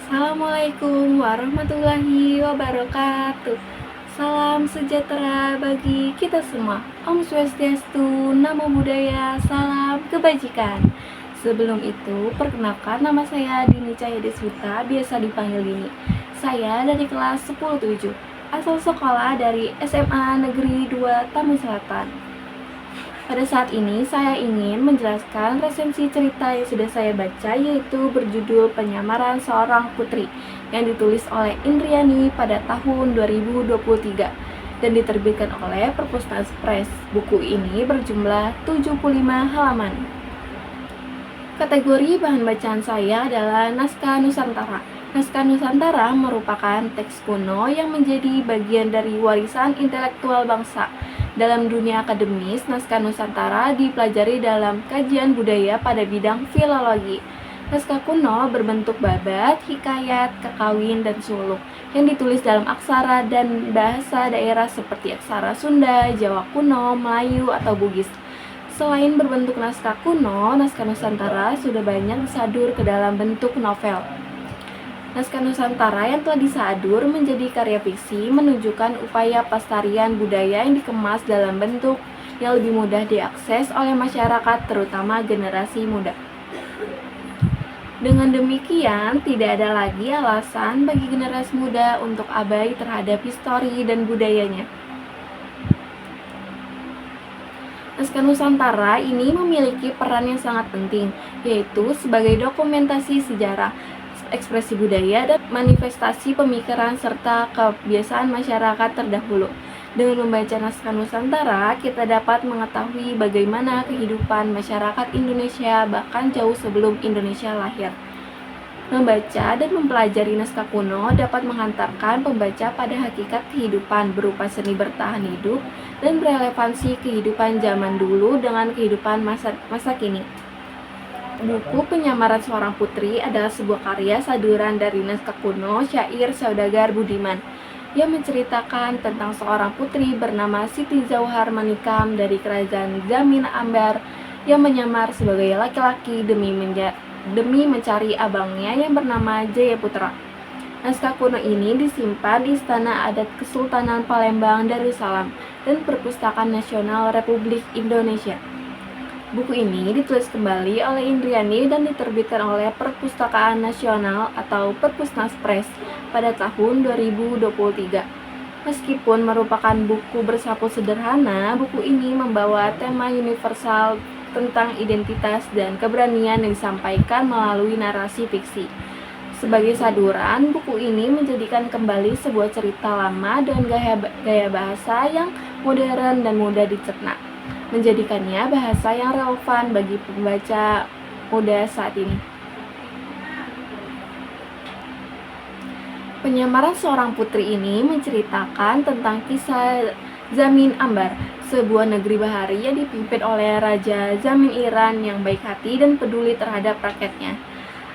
Assalamualaikum warahmatullahi wabarakatuh. Salam sejahtera bagi kita semua. Om Swastiastu, Namo Buddhaya, salam kebajikan. Sebelum itu, perkenalkan nama saya Dini Cahya Deswita, biasa dipanggil Dini. Saya dari kelas 10-7, asal sekolah dari SMA Negeri 2 Tamu Selatan. Pada saat ini saya ingin menjelaskan resensi cerita yang sudah saya baca, yaitu berjudul Penyamaran Seorang Putri yang ditulis oleh Indriani pada tahun 2023 dan diterbitkan oleh Perpustakaan Press. Buku ini berjumlah 75 halaman. Kategori bahan bacaan saya adalah naskah Nusantara. Naskah Nusantara merupakan teks kuno yang menjadi bagian dari warisan intelektual bangsa. Dalam dunia akademis, naskah Nusantara dipelajari dalam kajian budaya pada bidang filologi. Naskah kuno berbentuk babat, hikayat, kakawin, dan suluk yang ditulis dalam aksara dan bahasa daerah seperti aksara Sunda, Jawa kuno, Melayu, atau Bugis. Selain berbentuk naskah kuno, naskah Nusantara sudah banyak disadur ke dalam bentuk novel. Naskah Nusantara yang telah disadur menjadi karya fiksi menunjukkan upaya pelestarian budaya yang dikemas dalam bentuk yang lebih mudah diakses oleh masyarakat, terutama generasi muda. Dengan demikian, tidak ada lagi alasan bagi generasi muda untuk abai terhadap histori dan budayanya. Naskah Nusantara ini memiliki peran yang sangat penting, yaitu sebagai dokumentasi sejarah, ekspresi budaya, dan manifestasi pemikiran serta kebiasaan masyarakat terdahulu. Dengan membaca naskah Nusantara, kita dapat mengetahui bagaimana kehidupan masyarakat Indonesia bahkan jauh sebelum Indonesia lahir. Membaca dan mempelajari naskah kuno dapat menghantarkan pembaca pada hakikat kehidupan berupa seni bertahan hidup dan relevansi kehidupan zaman dulu dengan kehidupan masa kini. Buku Penyamaran Seorang Putri adalah sebuah karya saduran dari naskah kuno syair saudagar Budiman yang menceritakan tentang seorang putri bernama Siti Jauhar Manikam dari kerajaan Zamin Ambar yang menyamar sebagai laki-laki demi mencari abangnya yang bernama Jayaputra. Naskah kuno ini disimpan di Istana Adat Kesultanan Palembang, Darussalam, dan Perpustakaan Nasional Republik Indonesia. Buku ini ditulis kembali oleh Indriani dan diterbitkan oleh Perpustakaan Nasional atau Perpusnas Press pada tahun 2023. Meskipun merupakan buku bersapu sederhana, buku ini membawa tema universal tentang identitas dan keberanian yang disampaikan melalui narasi fiksi. Sebagai saduran, buku ini menjadikan kembali sebuah cerita lama dengan gaya bahasa yang modern dan mudah dicerna, menjadikannya bahasa yang relevan bagi pembaca muda saat ini. Penyamaran Seorang Putri ini menceritakan tentang kisah Zamin Ambar, sebuah negeri bahari yang dipimpin oleh Raja Zamin Iran yang baik hati dan peduli terhadap rakyatnya.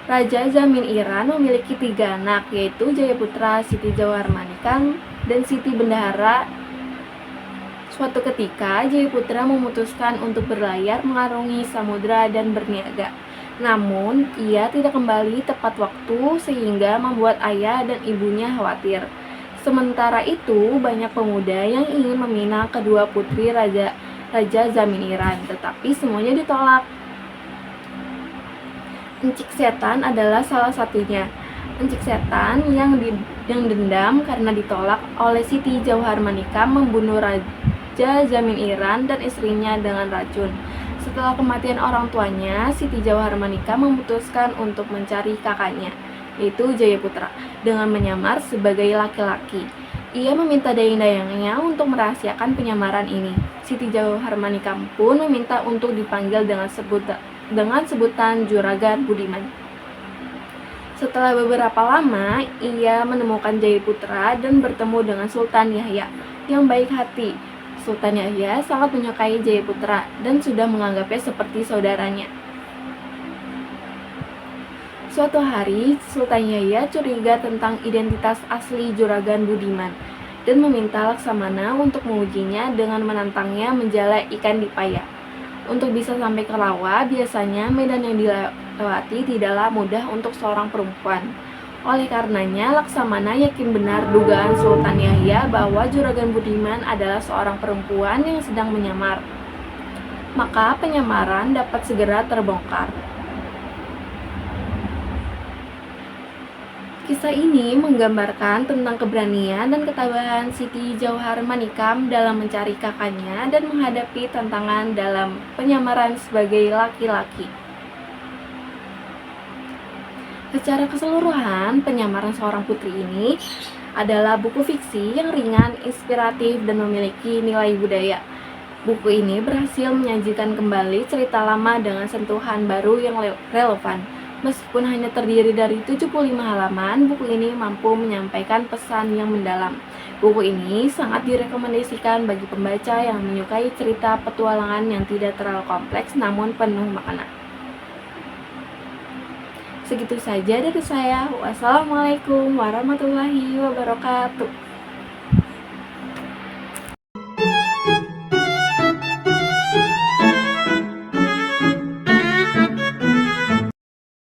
Raja Zamin Iran memiliki 3 anak, yaitu Jayaputra, Siti Jauhar Manikam, dan Siti Bendahara. Suatu ketika, Jayaputra memutuskan untuk berlayar mengarungi samudera dan berniaga. Namun, ia tidak kembali tepat waktu sehingga membuat ayah dan ibunya khawatir. Sementara itu, banyak pemuda yang ingin meminang kedua putri Raja Zamin Iran, tetapi semuanya ditolak. Encik Setan adalah salah satunya. Encik Setan yang dendam karena ditolak oleh Siti Jauhar Manikam membunuh Raja Zamin Iran dan istrinya dengan racun. Setelah kematian orang tuanya, Siti Jauhar Manikam memutuskan untuk mencari kakaknya, yaitu Jayaputra, dengan menyamar sebagai laki-laki. Ia meminta dayang-dayangnya untuk merahasiakan penyamaran ini. Siti Jauhar Manikam pun meminta untuk dipanggil dengan sebutan Juragan Budiman. Setelah beberapa lama, ia menemukan Jayaputra dan bertemu dengan Sultan Yahya yang baik hati. Sultan Yahya sangat menyukai Jayaputra dan sudah menganggapnya seperti saudaranya. Suatu hari, Sultan Yahya curiga tentang identitas asli Juragan Budiman dan meminta Laksamana untuk mengujinya dengan menantangnya menjala ikan di paya. Untuk bisa sampai ke rawa, biasanya medan yang dilewati tidaklah mudah untuk seorang perempuan. Oleh karenanya, Laksamana yakin benar dugaan Sultan Yahya bahwa Juragan Budiman adalah seorang perempuan yang sedang menyamar. Maka penyamaran dapat segera terbongkar. Kisah ini menggambarkan tentang keberanian dan ketabahan Siti Jauhar Manikam dalam mencari kakaknya dan menghadapi tantangan dalam penyamaran sebagai laki-laki. Secara keseluruhan, penyamaran seorang putri ini adalah buku fiksi yang ringan, inspiratif, dan memiliki nilai budaya. Buku ini berhasil menyajikan kembali cerita lama dengan sentuhan baru yang relevan. Meskipun hanya terdiri dari 75 halaman, buku ini mampu menyampaikan pesan yang mendalam. Buku ini sangat direkomendasikan bagi pembaca yang menyukai cerita petualangan yang tidak terlalu kompleks namun penuh makna. Segitu saja dari saya. Wassalamualaikum warahmatullahi wabarakatuh.